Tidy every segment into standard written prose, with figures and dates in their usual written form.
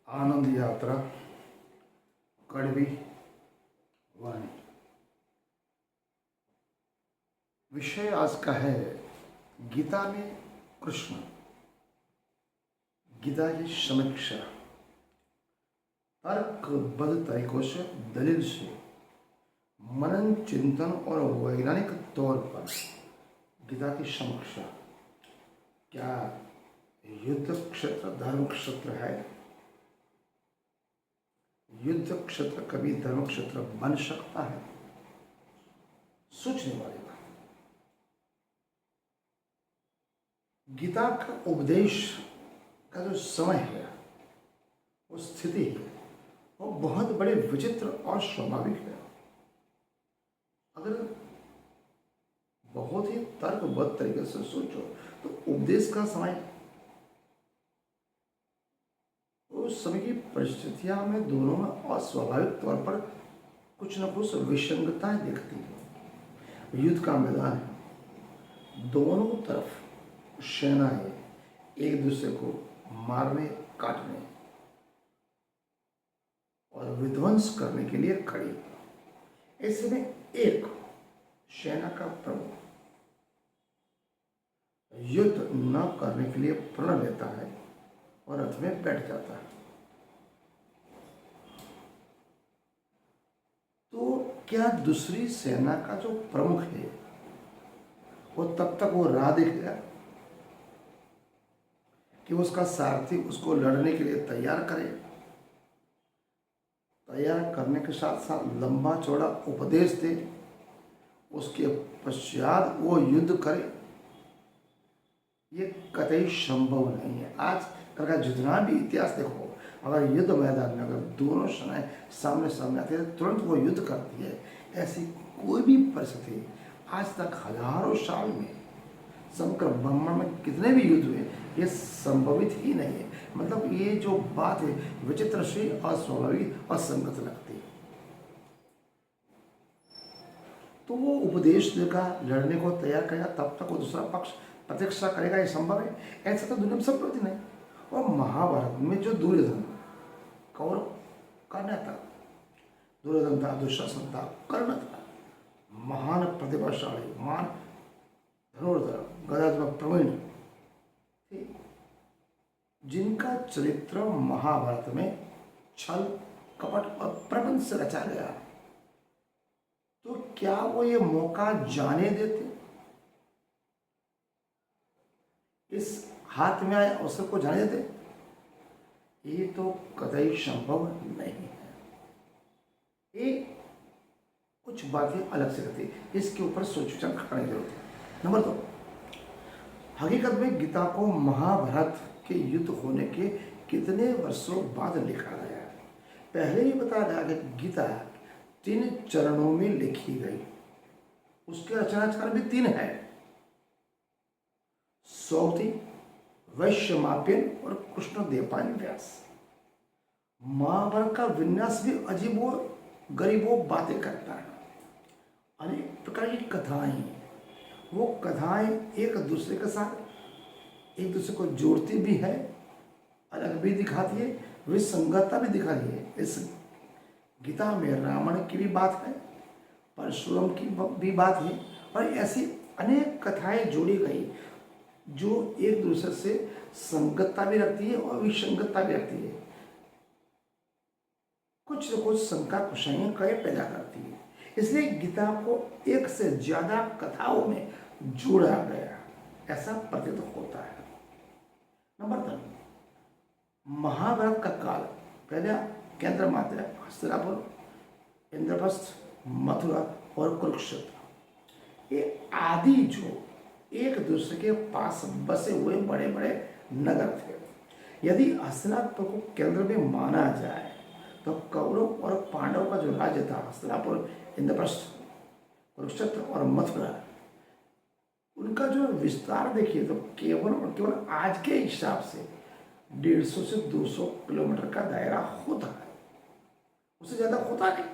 आनंद यात्रा कड़वी वाणी। विषय आज का है गीता में कृष्ण। गीता की समीक्षा तर्कबद्ध तरीकों से, दलील से, मनन चिंतन और वैज्ञानिक तौर पर गीता की समीक्षा। क्या युद्ध क्षेत्र धर्म क्षेत्र है? युद्ध क्षेत्र कभी धर्म क्षेत्र बन सकता है? सोचने वाली बात। गीता का उपदेश का जो समय है, वो स्थिति है, वो बहुत बड़े विचित्र और स्वाभाविक है। अगर बहुत ही तर्कबद्ध तरीके से सोचो तो उपदेश का समय, उस समय की परिस्थितियां में दोनों में अस्वाभाविक तौर पर कुछ न कुछ विसंगताएं दिखती हैं। युद्ध का मैदान है, दोनों तरफ सेनाएं एक दूसरे को मारने, काटने और विध्वंस करने के लिए खड़ी। ऐसे में एक सेना का प्रमुख युद्ध न करने के लिए प्रण लेता है और रथ में बैठ जाता है। तो क्या दूसरी सेना का जो प्रमुख है वो तब तक वो राह देखेगा कि उसका सारथी उसको लड़ने के लिए तैयार करे? तैयार करने के साथ साथ लंबा चौड़ा उपदेश दे, उसके पश्चात वो युद्ध करे? ये कतई संभव नहीं है। आज कल का जितना भी इतिहास देखो, अगर युद्ध मैदान में अगर दोनों सेनाएं सामने सामने आती है तुरंत वो युद्ध करती है। ऐसी कोई भी परिस्थिति आज तक हजारों साल में समग्र ब्रह्मांड में कितने भी युद्ध हुए, ये संभवित ही नहीं है। मतलब ये जो बात है विचित्र से अस्वाभाविक, असंगत लगती है। तो वो उपदेश देगा, लड़ने को तैयार करेगा, तब तक वो दूसरा पक्ष प्रतीक्षा करेगा, ये संभव है? ऐसा तो दुनिया में सब प्रति नहीं। और महाभारत में जो दुर्योधन, कौरव का नेता दुर्योधन था, दुशासन था, कर्ण था, महान प्रतिभाशाली, महान धनुर्धर, गदाधर प्रवीण थे, जिनका चरित्र महाभारत में छल कपट और प्रबंध से रचा गया। तो क्या वो ये मौका जाने देते? इस हाथ में आए अवसर को जाने देते? ये तो कतई संभव नहीं है। ये कुछ बातें अलग से करती है, इसके ऊपर सोच विचार करने की जरूरत है। नंबर 2, हकीकत में गीता को महाभारत के युद्ध होने के कितने वर्षों बाद लिखा गया है? पहले ही बताया गया कि गीता 3 चरणों में लिखी गई। उसके रचनाकार भी 3 है, सौती, वैश्यमाप्यन और कृष्णदेवपायन व्यास। महाभारत का विन्यास भी अजीबो गरीबो बातें करता है। अनेक प्रकार की कथाएं, वो कथाएं एक दूसरे के साथ एक दूसरे को जोड़ती भी है, अलग भी दिखाती है, विसंगतता भी दिखाती है। इस गीता में रावण की भी बात है, परशुराम की भी बात है, और ऐसी अनेक कथाएं जोड़ी गई जो एक दूसरे से संगतता भी रखती है और विसंगतता भी रखती है। कुछ न कुछ शंका कुशाइयां पैदा करती है। इसलिए गीता को एक से ज्यादा कथाओं में जोड़ा गया, ऐसा प्रतीत होता है। नंबर 3, महाभारत का काल पहले केंद्र मात्रा हस्तिनापुर, इंद्रप्रस्थ, मथुरा और कुरुक्षेत्र, ये आदि जो एक दूसरे के पास बसे हुए बड़े बड़े नगर थे। यदि हस्तिनापुर को केंद्र में माना जाए तो कौरव और पांडव का जो राज्य था, हस्तिनापुर, इंद्रप्रस्थ, कुरुक्षेत्र और मथुरा, उनका जो विस्तार देखिए तो केवल और केवल आज के हिसाब से 150 से 200 किलोमीटर का दायरा होता है, उससे ज्यादा होता नहीं।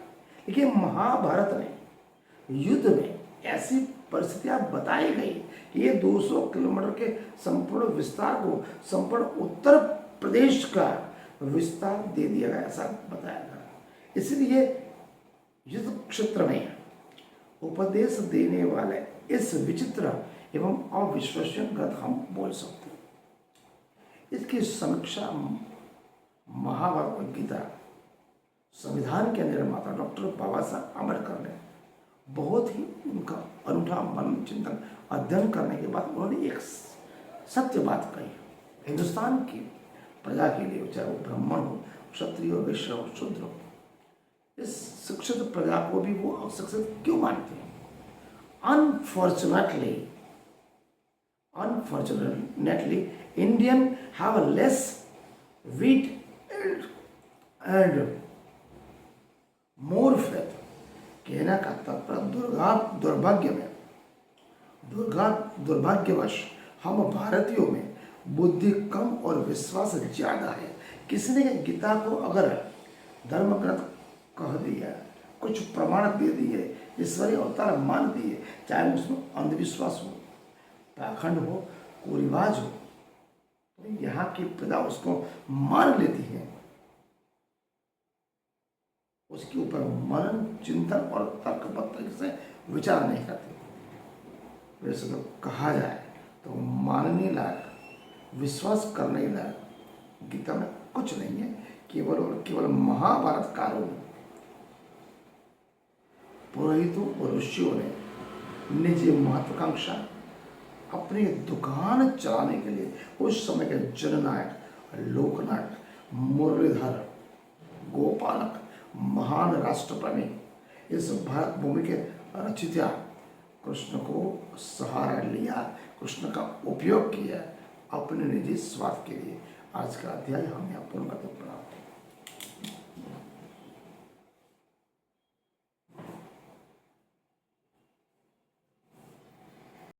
लेकिन महाभारत में युद्ध में ऐसी परिस्थितियां बताई गई कि ये 200 किलोमीटर के संपूर्ण विस्तार को, संपूर्ण उत्तर प्रदेश का विस्तार दे दिया गया, ऐसा बताया गया। इसलिए युद्ध क्षेत्र में उपदेश देने वाले इस विचित्र एवं अविश्वसनीय ग्रंथ हम बोल सकते हैं। इसकी समीक्षा महाभारत और गीता, संविधान के निर्माता डॉक्टर बाबा साहब अम्बेडकर ने बहुत ही उनका अनूठा मन चिंतन अध्ययन करने के बाद उन्होंने एक सत्य बात कही। हिंदुस्तान की प्रजा के लिए, चाहे वो ब्राह्मण हो, क्षत्रिय हो, वैश्य हो, शूद्र हो, इस शिक्षित प्रजा को भी वो अशिक्षित क्यों मानते हैं? Unfortunately, Indian have a less wit and more faith। कहने का तात्पर्य दुर्भाग्यवश हम भारतीयों में बुद्धि कम और विश्वास ज्यादा है। किसी ने गीता को अगर धर्म ग्रंथ कह दिया, कुछ प्रमाण दे दिए, ईश्वरीय अवतार मान दिए, चाहे उसमें अंधविश्वास हो, पाखंड हो, कुरिवाज हो, तो यहाँ की प्रजा उसको मान लेती है, उसके ऊपर मनन चिंतन और तर्कबद्ध तरीके से विचार नहीं करती। वैसे तो कहा जाए तो मानने लायक, विश्वास करने लायक गीता में कुछ नहीं है। केवल और केवल महाभारत कालों में पुरोहितों और ऋषियों ने निजी महत्वाकांक्षा, अपनी दुकान चलाने के लिए उस समय के जननायक, लोकनायक, मुरलीधर, गोपालक, महान राष्ट्रप्रेमी इस भारत भूमि के रचयिता कृष्ण को सहारा लिया, कृष्ण का उपयोग किया अपने निजी स्वार्थ के लिए। आज का अध्याय हम यहाँ पूर्ण करते हैं।